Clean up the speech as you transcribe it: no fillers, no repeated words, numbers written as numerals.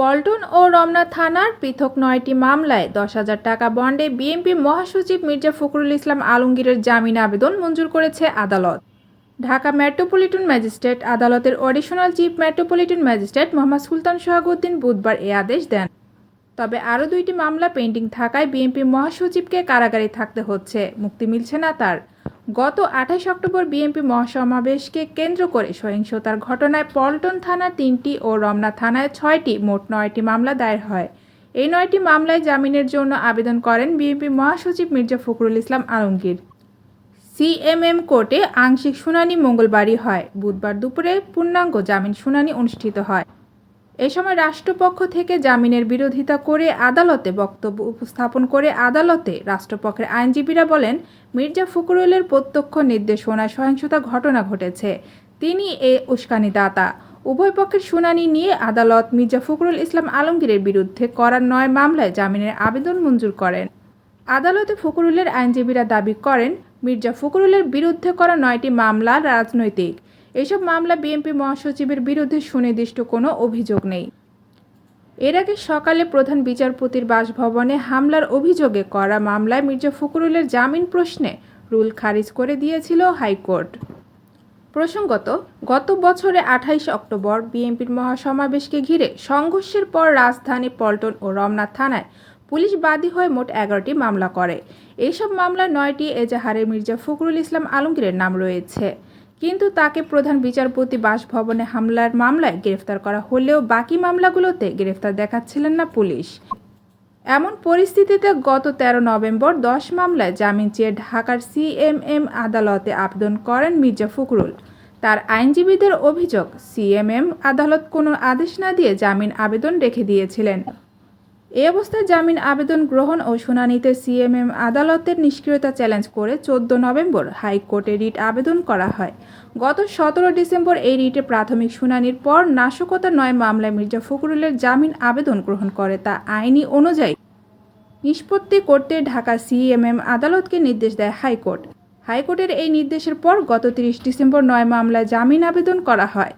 পল্টন ও রমনা থানার পৃথক ৯টি মামলায় ১০,০০০ টাকা বন্ডে বিএনপি মহাসচিব মির্জা ফখরুল ইসলাম আলমগীরের জামিন আবেদন মঞ্জুর করেছে আদালত। ঢাকা মেট্রোপলিটন ম্যাজিস্ট্রেট আদালতের additional chief metropolitan magistrate Mohammad Sultan Sohaguddin বুধবার এ আদেশ দেন। তবে আরও ২টি মামলা পেন্ডিং থাকায় বিএনপি মহাসচিবকে কারাগারে থাকতে হচ্ছে, মুক্তি মিলছে না তার। গত ২৮ অক্টোবর বিএনপি মহাসমাবেশকে কেন্দ্র করে সহিংসতার ঘটনায় পল্টন থানায় ৩টি ও রমনা থানায় ৬টি মোট ৯টি মামলা দায়ের হয়। এই ৯টি মামলায় জামিনের জন্য আবেদন করেন বিএনপি মহাসচিব মির্জা ফখরুল ইসলাম আলমগীর। সিএমএম কোর্টে আংশিক শুনানি মঙ্গলবারই হয়। বুধবার দুপুরে পূর্ণাঙ্গ জামিন শুনানি অনুষ্ঠিত হয়। এ সময় রাষ্ট্রপক্ষ থেকে জামিনের বিরোধিতা করে আদালতে বক্তব্য উপস্থাপন করে আদালতে রাষ্ট্রপক্ষের আইনজীবীরা বলেন, মির্জা ফখরুলের প্রত্যক্ষ নির্দেশনায় সহিংসতা ঘটনা ঘটেছে, তিনি এ উস্কানিদাতা। উভয় পক্ষের শুনানি নিয়ে আদালত মির্জা ফখরুল ইসলাম আলমগীরের বিরুদ্ধে করা ৯ মামলায় জামিনের আবেদন মঞ্জুর করেন। আদালতে ফখরুলের আইনজীবীরা দাবি করেন, মির্জা ফখরুলের বিরুদ্ধে করা ৯টি মামলা রাজনৈতিক। এসব মামলা বিএনপি মহাসচিবের বিরুদ্ধে সুনির্দিষ্ট কোনো অভিযোগ নেই। এর আগে সকালে প্রধান বিচারপতির বাসভবনে হামলার অভিযোগে করা মামলায় মির্জা ফখরুলের জামিন প্রশ্নে রুল খারিজ করে দিয়েছিল হাইকোর্ট। প্রসঙ্গত, গত বছরে ২৮ অক্টোবর বিএনপির মহাসমাবেশকে ঘিরে সংঘর্ষের পর রাজধানী পল্টন ও রমনা থানায় পুলিশ বাদী হয়ে মোট ১১টি মামলা করে। এইসব মামলায় ৯টি এজাহারে মির্জা ফখরুল ইসলাম আলমগীরের নাম রয়েছে, কিন্তু তাকে প্রধান বিচারপতি বাসভবনে হামলার মামলায় গ্রেফতার করা হলেও বাকি মামলাগুলোতে গ্রেফতার দেখাচ্ছিলেন না পুলিশ। এমন পরিস্থিতিতে গত ১৩ নভেম্বর ১০ মামলায় জামিন চেয়ে ঢাকার সিএমএম আদালতে আবেদন করেন মির্জা ফখরুল। তার আইনজীবীদের অভিযোগ, সিএমএম আদালত কোনো আদেশ না দিয়ে জামিন আবেদন রেখে দিয়েছিলেন। এই অবস্থায় জামিন আবেদন গ্রহণ ও শুনানিতে সিএমএম আদালতের নিষ্ক্রিয়তা চ্যালেঞ্জ করে ১৪ নভেম্বর হাইকোর্টে রিট আবেদন করা হয়। গত ১৭ ডিসেম্বর এই রিটে প্রাথমিক শুনানির পর নাশকতার ৯ মামলায় মির্জা ফখরুলের জামিন আবেদন গ্রহণ করে তা আইনি অনুযায়ী নিষ্পত্তি করতে ঢাকা সিএমএম আদালতকে নির্দেশ দেয় হাইকোর্ট। হাইকোর্টের এই নির্দেশের পর গত ৩০ ডিসেম্বর ৯ মামলায় জামিন আবেদন করা হয়।